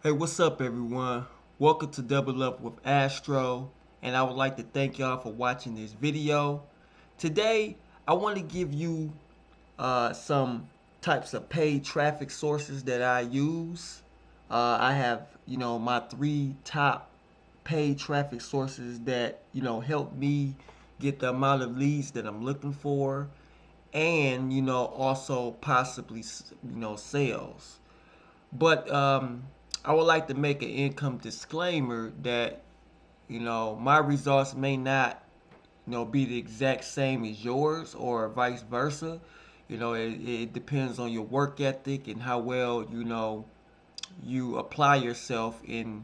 Hey, what's up, everyone? Welcome to Double Up with Astro, and I would like to thank y'all for watching this video. Today, I want to give you some types of paid traffic sources that I use. I have, my three top paid traffic sources that, help me get the amount of leads that I'm looking for, and, also possibly, sales. But I would like to make an income disclaimer that my results may not be the exact same as yours or vice versa. It depends on your work ethic and how well you apply yourself in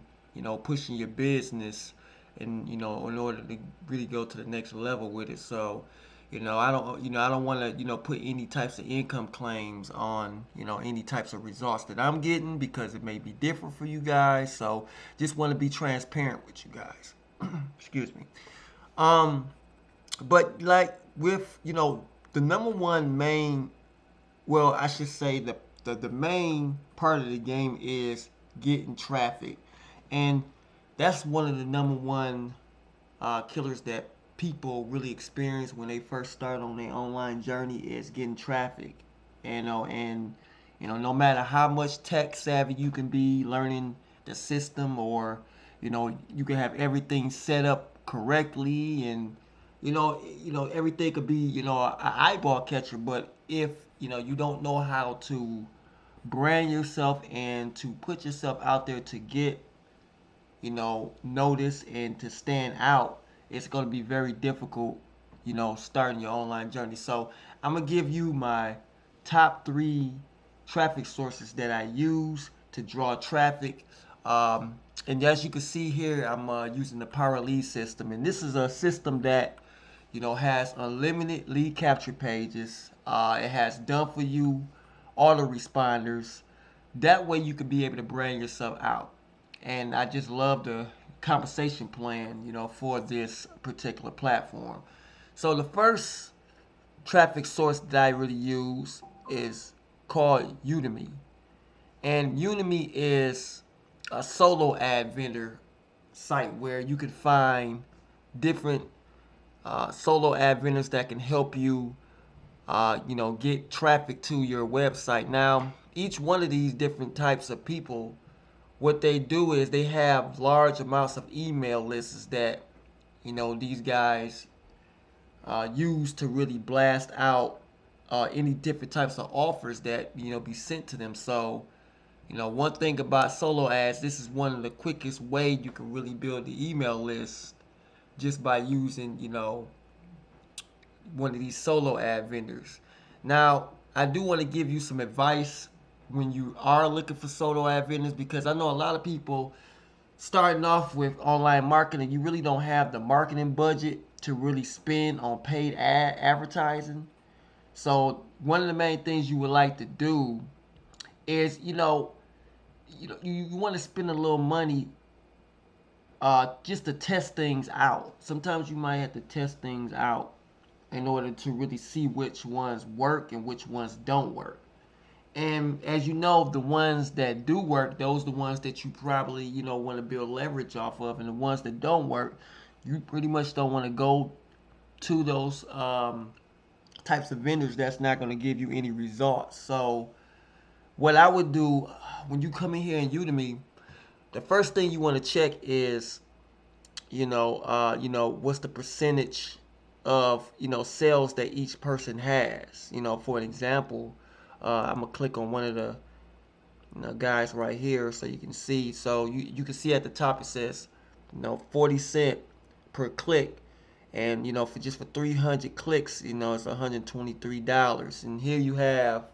pushing your business and in order to really go to the next level with it. So I don't want to put any types of income claims on any types of results that I'm getting because it may be different for you guys. So just want to be transparent with you guys. Excuse me. um but like with the number one main, well, I should say the main part of the game is getting traffic, and that's one of the number one killers that people really experience when they first start on their online journey is getting traffic. And no matter how much tech savvy you can be, learning the system, or you can have everything set up correctly, and everything could be an eyeball catcher, but if you don't know how to brand yourself and to put yourself out there to get notice and to stand out, it's going to be very difficult starting your online journey. So I'm going to give you my top three traffic sources that I use to draw traffic. And as you can see here, I'm using the Power Lead system, and this is a system that has unlimited lead capture pages. It has done for you autoresponders. That way you can be able to brand yourself out. And I just love the compensation plan, for this particular platform. So the first traffic source that I really use is called Udemy. And Udemy is a solo ad vendor site where you can find different solo ad vendors that can help you, get traffic to your website. Now, each one of these different types of people, what they do is they have large amounts of email lists that these guys use to really blast out any different types of offers that be sent to them. So one thing about solo ads, this is one of the quickest way you can really build the email list, just by using one of these solo ad vendors. Now, I do want to give you some advice when you are looking for solo ad vendors, because I know a lot of people starting off with online marketing, you really don't have the marketing budget to really spend on paid advertising. So one of the main things you would like to do is you want to spend a little money just to test things out. Sometimes you might have to test things out in order to really see which ones work and which ones don't work. And as you know, the ones that do work, those are the ones that you probably, want to build leverage off of. And the ones that don't work, you pretty much don't want to go to those types of vendors that's not going to give you any results. So what I would do when you come in here in Udemy, the first thing you want to check is, what's the percentage of, sales that each person has. For an example, I'm gonna click on one of the guys right here so you can see. So you can see at the top it says 40 cents per click, and for 300 clicks, it's $123. And here you have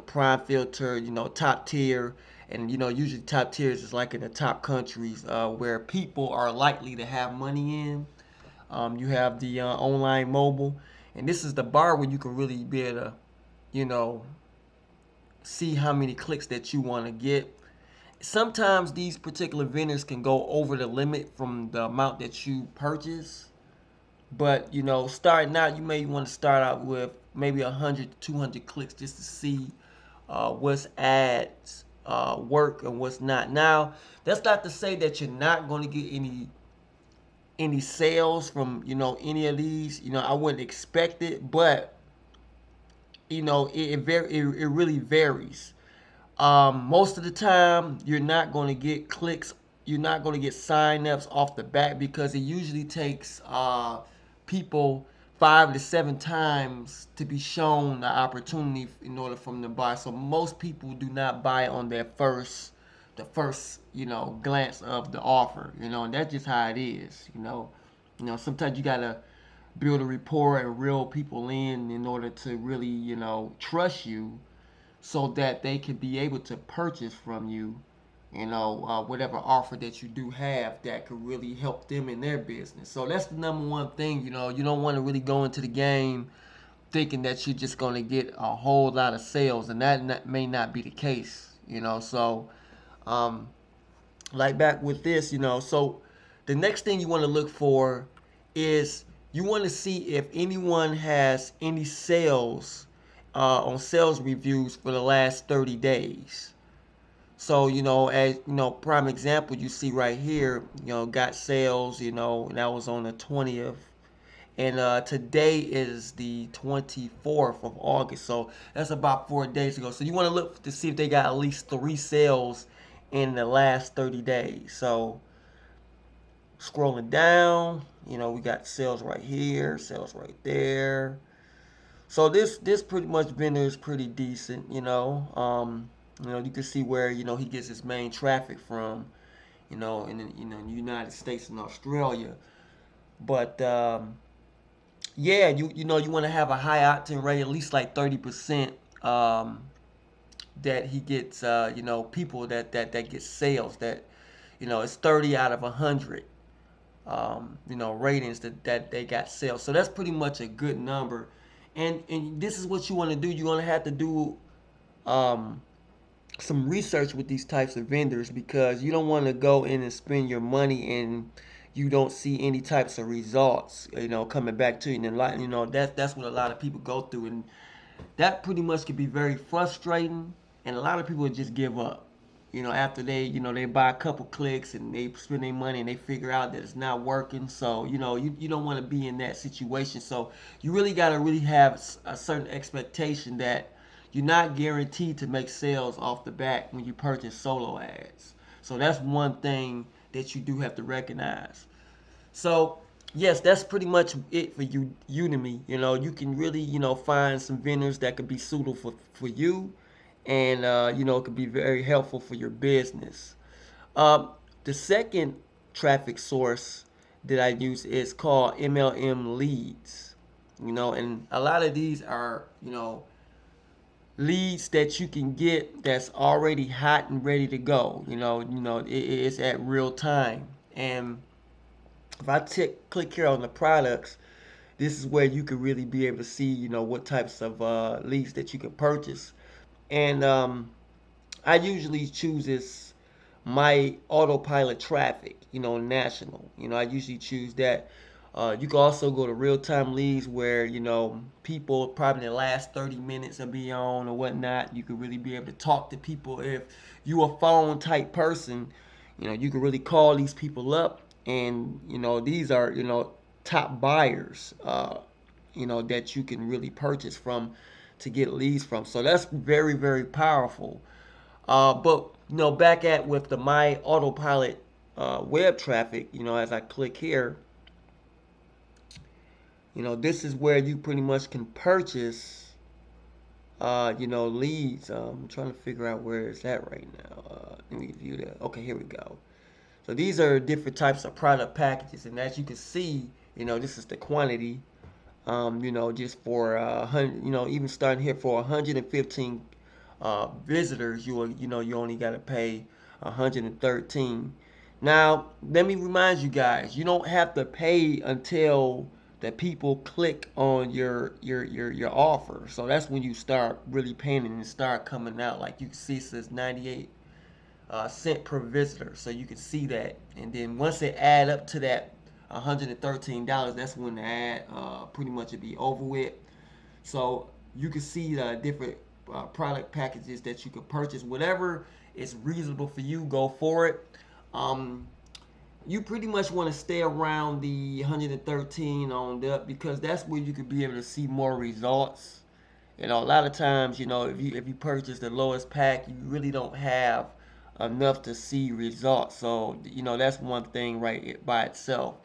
prime filter, top tier, and usually top tiers is like in the top countries where people are likely to have money in. You have the online mobile, and this is the bar where you can really be able to, you know, see how many clicks that you want to get. Sometimes these particular vendors can go over the limit from the amount that you purchase, but starting out, you may want to start out with maybe 100 to 200 clicks just to see what's ads work and what's not. Now, that's not to say that you're not going to get any sales from, you know, any of these. You know, I wouldn't expect it, but you know, it really varies. Most of the time, you're not going to get clicks. You're not going to get sign-ups off the bat because it usually takes people 5 to 7 times to be shown the opportunity in order for them to buy. So most people do not buy on the first, you know, glance of the offer. You know, and that's just how it is. You know, sometimes you gotta build a rapport and reel people in order to really, you know, trust you so that they can be able to purchase from you, you know, whatever offer that you do have that could really help them in their business. So that's the number one thing. You know, you don't want to really go into the game thinking that you're just going to get a whole lot of sales, and that may not be the case, you know. So um, like back with this, you know, so the next thing you want to look for is you want to see if anyone has any sales on sales reviews for the last 30 days. So, you know, as you know, prime example you see right here, you know, got sales, you know, and that was on the 20th. And today is the 24th of August. So that's about 4 days ago. So you want to look to see if they got at least 3 sales in the last 30 days. So scrolling down, you know, we got sales right here, sales right there. So this pretty much vendor is pretty decent, you know. You know, you can see where, you know, he gets his main traffic from, you know, in the United States and Australia. But yeah, you know, you want to have a high octane rate, at least like 30%, that he gets, you know, people that get sales, that, you know, it's 30 out of 100, you know, ratings that they got sales. So that's pretty much a good number. And this is what you want to do. You're going to have to do um, some research with these types of vendors, because you don't want to go in and spend your money and you don't see any types of results, you know, coming back to you. And a lot, you know, that's what a lot of people go through, and that pretty much can be very frustrating. And a lot of people just give up, you know, after they, you know, they buy a couple clicks and they spend their money and they figure out that it's not working. So, you know, you don't want to be in that situation. So you really got to really have a certain expectation that you're not guaranteed to make sales off the bat when you purchase solo ads. So that's one thing that you do have to recognize. So yes, that's pretty much it for you, Udemy. You know, you can really, you know, find some vendors that could be suitable for you, and you know, it could be very helpful for your business. Um, the second traffic source that I use is called MLM Leads. You know, and a lot of these are, you know, leads that you can get that's already hot and ready to go. It's at real time. And if I click here on the products, this is where you can really be able to see, you know, what types of leads that you can purchase. And I usually choose this my autopilot traffic, you know, national. You know, I usually choose that. You can also go to real time leads where, you know, people probably in the last 30 minutes will be on or whatnot. You can really be able to talk to people. If you a phone type person, you know, you can really call these people up, and, you know, these are, you know, top buyers, you know, that you can really purchase from to get leads from. So that's very, very powerful. But you know, back at with the my autopilot web traffic, you know, as I click here, you know, this is where you pretty much can purchase, you know, leads. I'm trying to figure out where it's at right now. Let me view that. Okay, here we go. So these are different types of product packages, and as you can see, you know, this is the quantity. You know, just for you know, even starting here for 115 visitors, you know, you only got to pay 113. Now, let me remind you guys, you don't have to pay until the people click on your offer. So that's when you start really paying and start coming out. Like you can see, it says 98 cent per visitor, so you can see that. And then once it add up to that $113, that's when the ad pretty much would be over with. So you can see the different product packages that you could purchase. Whatever is reasonable for you, go for it. You pretty much want to stay around the 113 on up, because that's where you could be able to see more results. A lot of times, if you purchase the lowest pack, you really don't have enough to see results. So, that's one thing right by itself.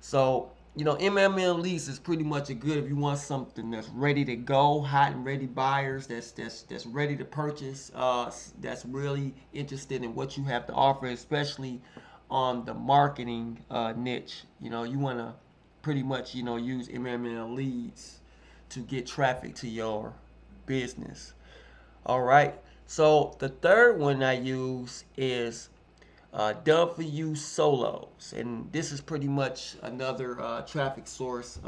So, MLM Leads is pretty much a good if you want something that's ready to go, hot and ready buyers that's ready to purchase, that's really interested in what you have to offer, especially on the marketing niche. You want to pretty much, use MLM Leads to get traffic to your business. All right. So the third one I use is WSolos, and this is pretty much another traffic source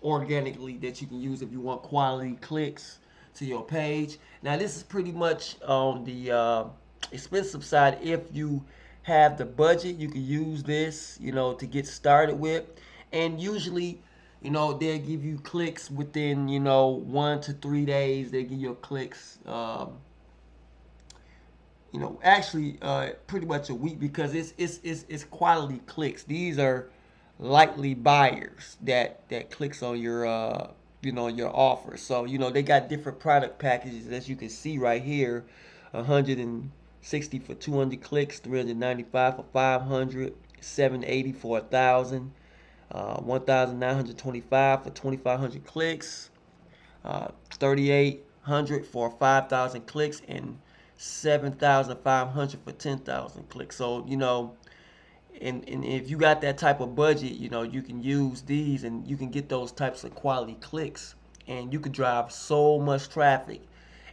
organically that you can use if you want quality clicks to your page. Now this is pretty much on the expensive side. If you have the budget, you can use this, to get started with, and usually, they'll give you clicks within, 1 to 3 days. They give you clicks. Actually, pretty much a week, because it's quality clicks. These are likely buyers that clicks on your your offer. So they got different product packages, as you can see right here. 160 for 200 clicks, 395 for 500, 780 for 1,000, 1,925 for 2,500 clicks, 3,800 for 5,000 clicks, and 7,500 for 10,000 clicks. So and if you got that type of budget, you can use these, and you can get those types of quality clicks, and you could drive so much traffic.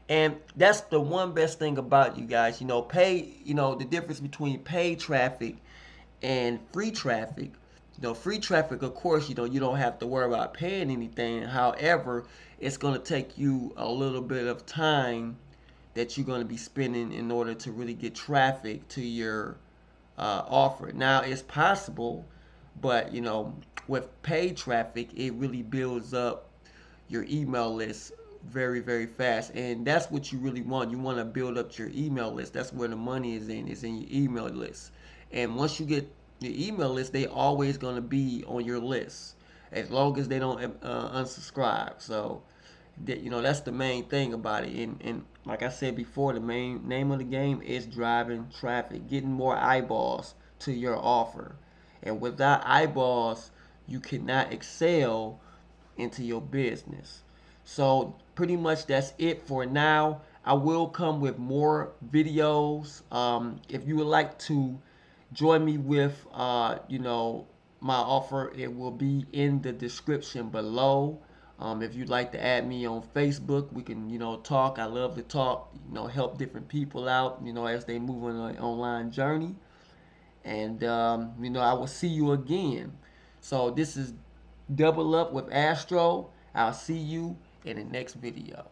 And that's the one best thing about you guys. The difference between paid traffic and free traffic. Free traffic, of course, you don't have to worry about paying anything. However, it's going to take you a little bit of time that you're going to be spending in order to really get traffic to your offer. Now, it's possible, but with paid traffic, it really builds up your email list very, very fast, and that's what you really want. You want to build up your email list. That's where the money is in your email list. And once you get your email list, they always going to be on your list as long as they don't unsubscribe. So that's the main thing about it. And like I said before, the main name of the game is driving traffic, getting more eyeballs to your offer. And without eyeballs, you cannot excel into your business. So pretty much that's it for now. I will come with more videos. If you would like to join me with my offer, it will be in the description below. If you'd like to add me on Facebook, we can talk. I love to talk, help different people out, as they move on an online journey. And I will see you again. So this is Double Up with Astro. I'll see you in the next video.